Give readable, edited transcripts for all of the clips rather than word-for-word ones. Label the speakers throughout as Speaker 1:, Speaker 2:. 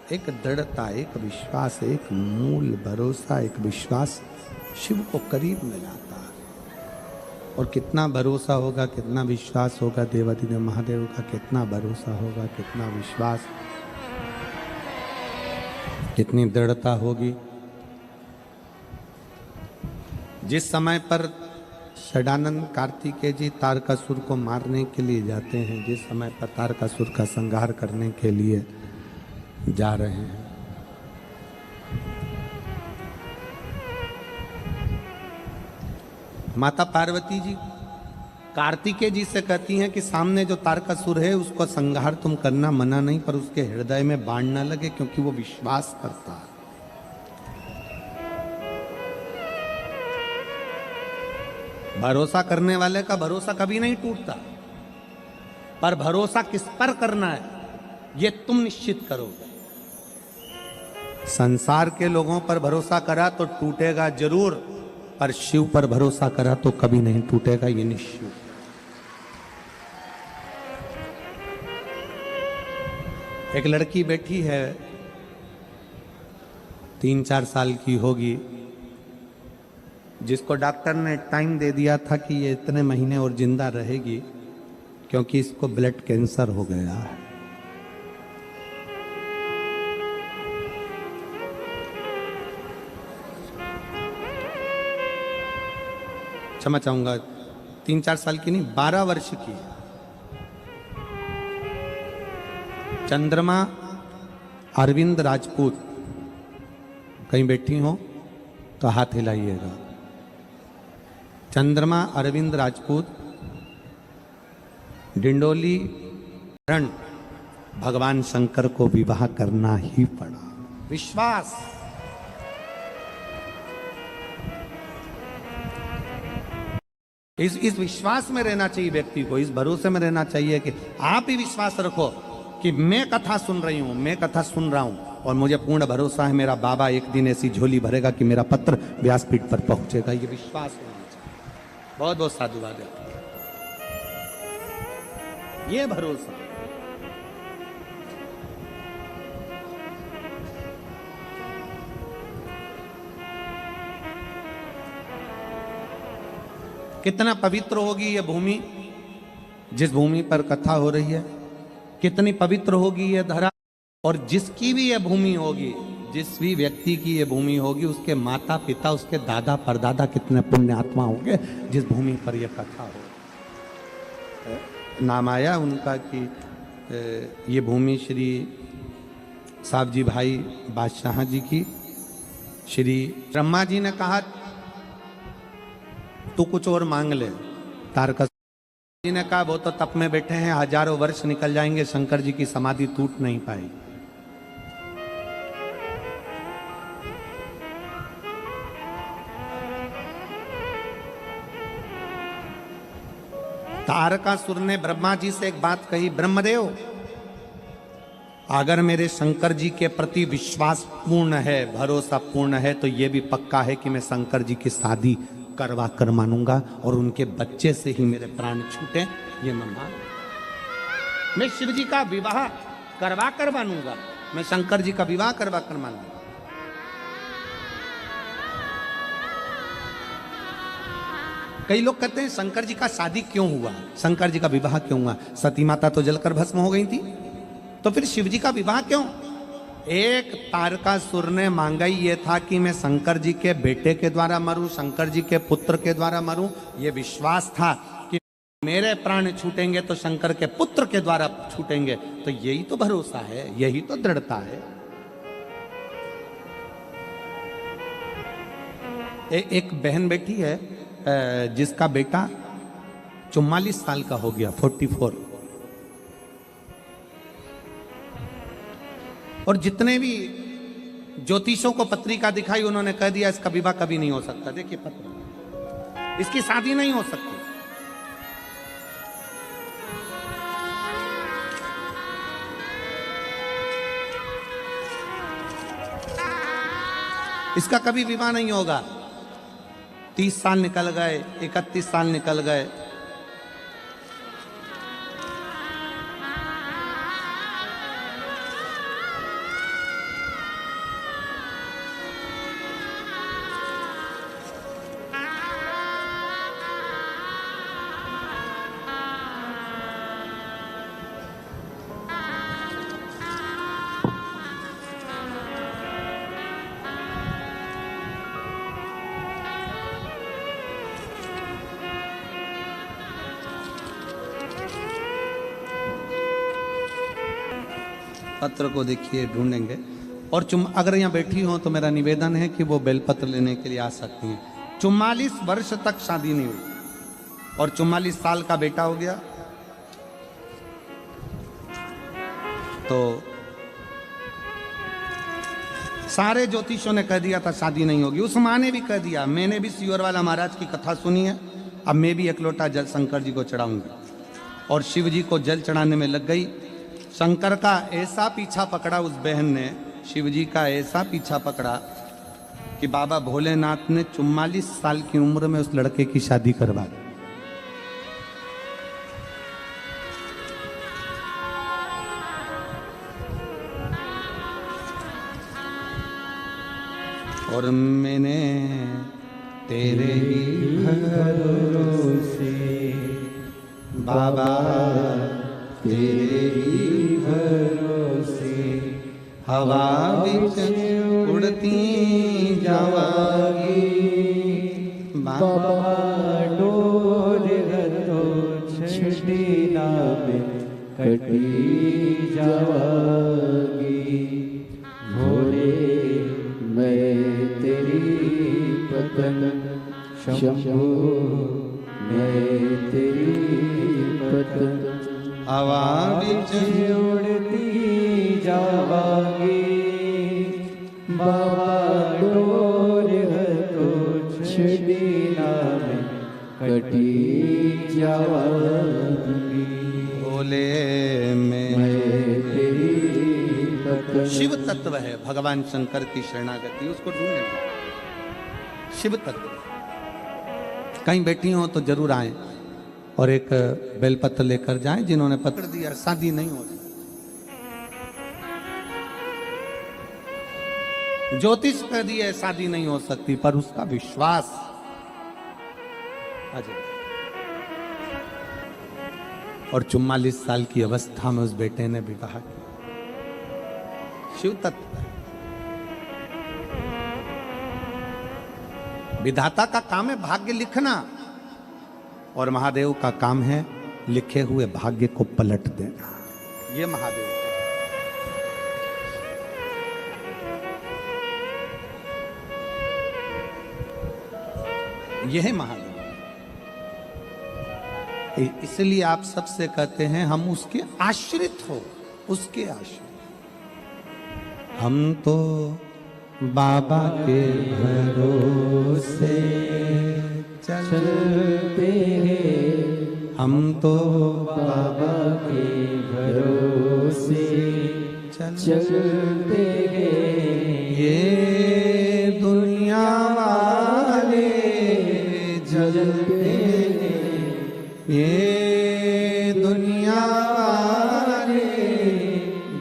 Speaker 1: एक दृढ़ता, एक विश्वास, एक मूल भरोसा, एक विश्वास शिव को करीब में लाता है। और कितना भरोसा होगा, कितना विश्वास होगा देवाधिदेव महादेव का, कितना भरोसा होगा, कितना विश्वास, कितनी दृढ़ता होगी। जिस समय पर षडानंद कार्तिकेय जी तारकासुर को मारने के लिए जाते हैं, जिस समय पर तारकासुर का संहार करने के लिए जा रहे हैं, माता पार्वती जी कार्तिकेय जी से कहती हैं कि सामने जो तारकासुर है उसको संहार तुम करना मना नहीं, पर उसके हृदय में बाण न लगे, क्योंकि वो विश्वास करता है। भरोसा करने वाले का भरोसा कभी नहीं टूटता, पर भरोसा किस पर करना है ये तुम निश्चित करोगे। संसार के लोगों पर भरोसा करा तो टूटेगा जरूर, पर शिव पर भरोसा करा तो कभी नहीं टूटेगा, ये निश्चित। एक लड़की बैठी है, 3-4 साल की होगी, जिसको डॉक्टर ने टाइम दे दिया था कि ये इतने महीने और जिंदा रहेगी, क्योंकि इसको ब्लड कैंसर हो गया है। क्षमा चाहूंगा, 3-4 साल की नहीं, 12 वर्ष की। चंद्रमा अरविंद राजपूत कहीं बैठी हो तो हाथ हिलाइएगा। चंद्रमा अरविंद राजपूत, डिंडोली रण, भगवान शंकर को विवाह करना ही पड़ा। विश्वास, इस विश्वास में रहना चाहिए व्यक्ति को, इस भरोसे में रहना चाहिए कि आप ही विश्वास रखो कि मैं कथा सुन रही हूं, मैं कथा सुन रहा हूं, और मुझे पूर्ण भरोसा है मेरा बाबा एक दिन ऐसी झोली भरेगा कि मेरा पत्र व्यासपीठ पर पहुंचेगा। ये विश्वास होना चाहिए। बहुत बहुत साधुवाद है, ये भरोसा। कितना पवित्र होगी ये भूमि, जिस भूमि पर कथा हो रही है, कितनी पवित्र होगी ये धरा। और जिसकी भी ये भूमि होगी, जिस भी व्यक्ति की ये भूमि होगी, उसके माता पिता, उसके दादा परदादा कितने पुण्य आत्मा होंगे जिस भूमि पर यह कथा हो। नाम आया उनका कि ये भूमि श्री साहब जी भाई बादशाह जी की। श्री ब्रह्मा जी ने कहा तू कुछ और मांग ले, तारकासुर जी ने कहा वो तो तप में बैठे हैं, हजारों वर्ष निकल जाएंगे, शंकर जी की समाधि टूट नहीं पाई। तारकासुर ने ब्रह्मा जी से एक बात कही, ब्रह्मदेव अगर मेरे शंकर जी के प्रति विश्वास पूर्ण है, भरोसा पूर्ण है, तो यह भी पक्का है कि मैं शंकर जी की शादी करवा कर मानूंगा, और उनके बच्चे से ही मेरे प्राण छूटे, ये मैं मान। मैं शिव जी का विवाह करवा कर मानूंगा, मैं शंकर जी का विवाह करवा कर मानूंगा। कई लोग कहते हैं शंकर जी का शादी क्यों हुआ, शंकर जी का विवाह क्यों हुआ? सती माता तो जलकर भस्म हो गई थी, तो फिर शिव जी का विवाह क्यों? एक तारकासुर ने मांगा ही ये था कि मैं शंकर जी के बेटे के द्वारा मरूं, शंकर जी के पुत्र के द्वारा मरूं। ये विश्वास था कि मेरे प्राण छूटेंगे तो शंकर के पुत्र के द्वारा छूटेंगे। तो यही तो भरोसा है, यही तो दृढ़ता है। एक बहन बैठी है जिसका बेटा 44 साल का हो गया, 44, और जितने भी ज्योतिषों को पत्रिका दिखाई उन्होंने कह दिया इसका विवाह कभी नहीं हो सकता। देखिए पत्र, इसकी शादी नहीं हो सकती। इसका कभी विवाह नहीं होगा। 30 साल निकल गए, 31 साल निकल गए, पत्र को देखिए ढूंढेंगे। और अगर यहाँ बैठी हो तो मेरा निवेदन है कि वो बेलपत्र लेने के लिए आ सकती हैं। 44 वर्ष तक शादी नहीं हुई और 44 साल का बेटा हो गया, तो सारे ज्योतिषों ने कह दिया था शादी नहीं होगी। उस माँ ने भी कह दिया। मैंने भी सियोर वाला महाराज की कथा सुनी है। अब मैं भी एक लोटा जल शंकर जी को चढ़ाऊंगी। और शिव जी को जल चढ़ाने में लग गई। शंकर का ऐसा पीछा पकड़ा उस बहन ने, शिव जी का ऐसा पीछा पकड़ा कि बाबा भोलेनाथ ने 44 साल की उम्र में उस लड़के की शादी करवा दी। और मैंने तेरे ही भरोसे बाबा, तेरे ही भरोसे हवा बिच उड़ती जावागी बाबा,
Speaker 2: डोर तो छड़ी नाम कटी जावागी। भोले मैं तेरी पतंग, शंभो मैं तेरी पतंग,
Speaker 1: हवा बिच
Speaker 2: उड़ती जावागी। बाबा डोर तो छड़ी नाम कटी जावागी।
Speaker 1: भोले मैं
Speaker 2: तेरी पतंग।
Speaker 1: शिव तत्व है भगवान शंकर की शरणागति, उसको ढूंढने। शिव तत्व कहीं बैठी हो तो जरूर आए और एक बेलपत्र लेकर जाएं। जिन्होंने पकड़ दिया शादी नहीं हो रही, ज्योतिष कह दिया शादी नहीं हो सकती, पर उसका विश्वास अजय। और 44 साल की अवस्था में उस बेटे ने विवाह किया। शिव तत्व है। विधाता का काम है भाग्य लिखना और महादेव का काम है लिखे हुए भाग्य को पलट देना। ये महादेव है। यह है महादेव। इसलिए आप सबसे कहते हैं हम उसके आश्रित हो, उसके आश्रित। हम तो बाबा के भरोसे चलते हैं, हम तो
Speaker 2: बाबा के भरोसे चलते हैं।
Speaker 1: ये दुनिया वाले जलते हैं, ये दुनिया वाले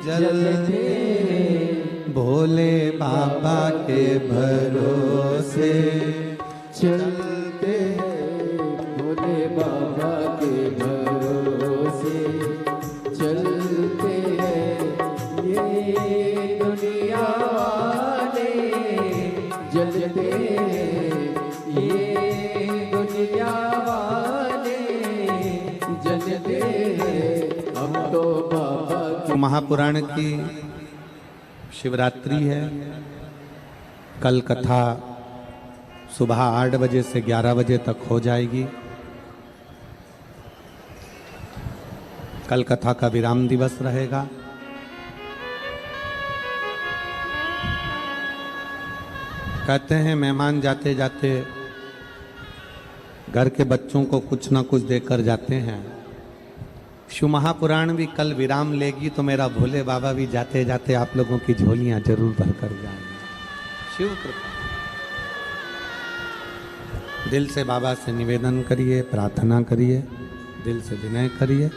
Speaker 1: जलते हैं, भोले बाबा के भरोसे
Speaker 2: चलते हैं। भोले बाबा के भरोसे चलते हैं। ये दुनिया वाले जलते हैं, ये दुनिया वाले जलते हैं। हम तो बाबा के।
Speaker 1: महापुराण की शिवरात्रि है। कल कथा सुबह 8 बजे से 11 बजे तक हो जाएगी। कल कथा का विराम दिवस रहेगा। कहते हैं मेहमान जाते जाते घर के बच्चों को कुछ ना कुछ देकर जाते हैं। शिव महापुराण भी कल विराम लेगी तो मेरा भोले बाबा भी जाते जाते आप लोगों की झोलियां जरूर भर कर जाएंगे। शिव कृपा। दिल से बाबा से निवेदन करिए, प्रार्थना करिए, दिल से विनय करिए।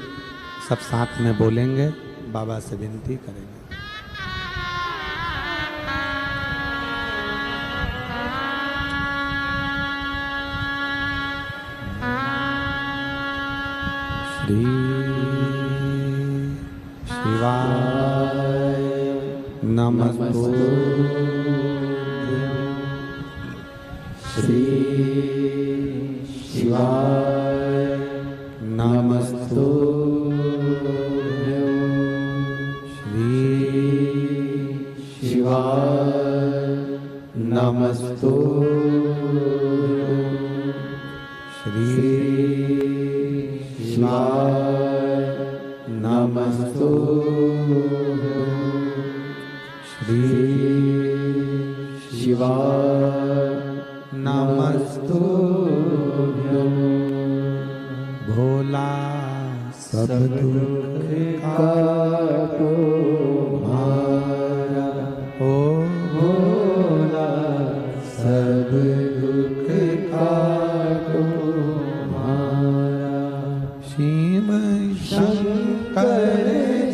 Speaker 1: सब साथ में बोलेंगे, बाबा से विनती करेंगे। श्री शिवाय नमस्तुभ्यं।
Speaker 2: श्री शिवाय नमस्तुभ्यं।
Speaker 1: श्री
Speaker 2: शिवाय नमस्तु श्री शिवाय नमस्तु श्री शिवाय नमस्तु
Speaker 1: भोला
Speaker 2: सब दुख काटो मारा
Speaker 1: ओ
Speaker 2: भोला सब दुख काटो मारा
Speaker 1: शिव शंकर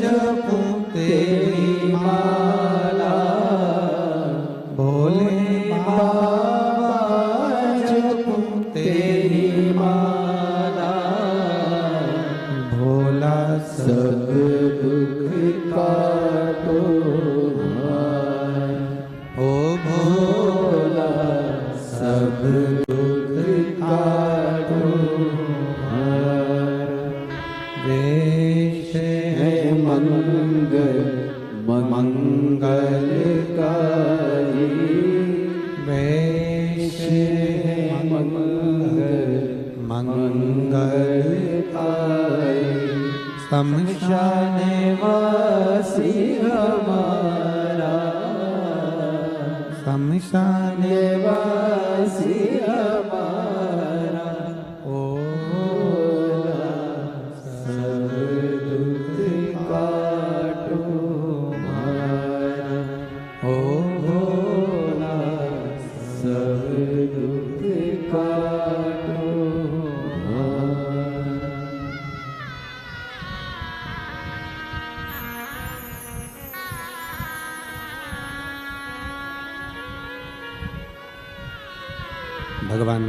Speaker 1: जपो तेरी
Speaker 2: माला
Speaker 1: भोले
Speaker 2: बाबा जपो तेरी माला
Speaker 1: भोला
Speaker 2: सब दुख काटो मारा
Speaker 1: ओ
Speaker 2: भोला सब दुख काटो मारा
Speaker 1: वेश
Speaker 2: है मंगल मंगलकारी
Speaker 1: वेश
Speaker 2: मंगल मंगलकारी
Speaker 1: शमशान
Speaker 2: वासी हमारा
Speaker 1: शमशान
Speaker 2: वासी हमारा
Speaker 1: ओ
Speaker 2: भोला सब दुख काटो मारा
Speaker 1: ओ
Speaker 2: भोला सब दुख काटो मारा
Speaker 1: भगवान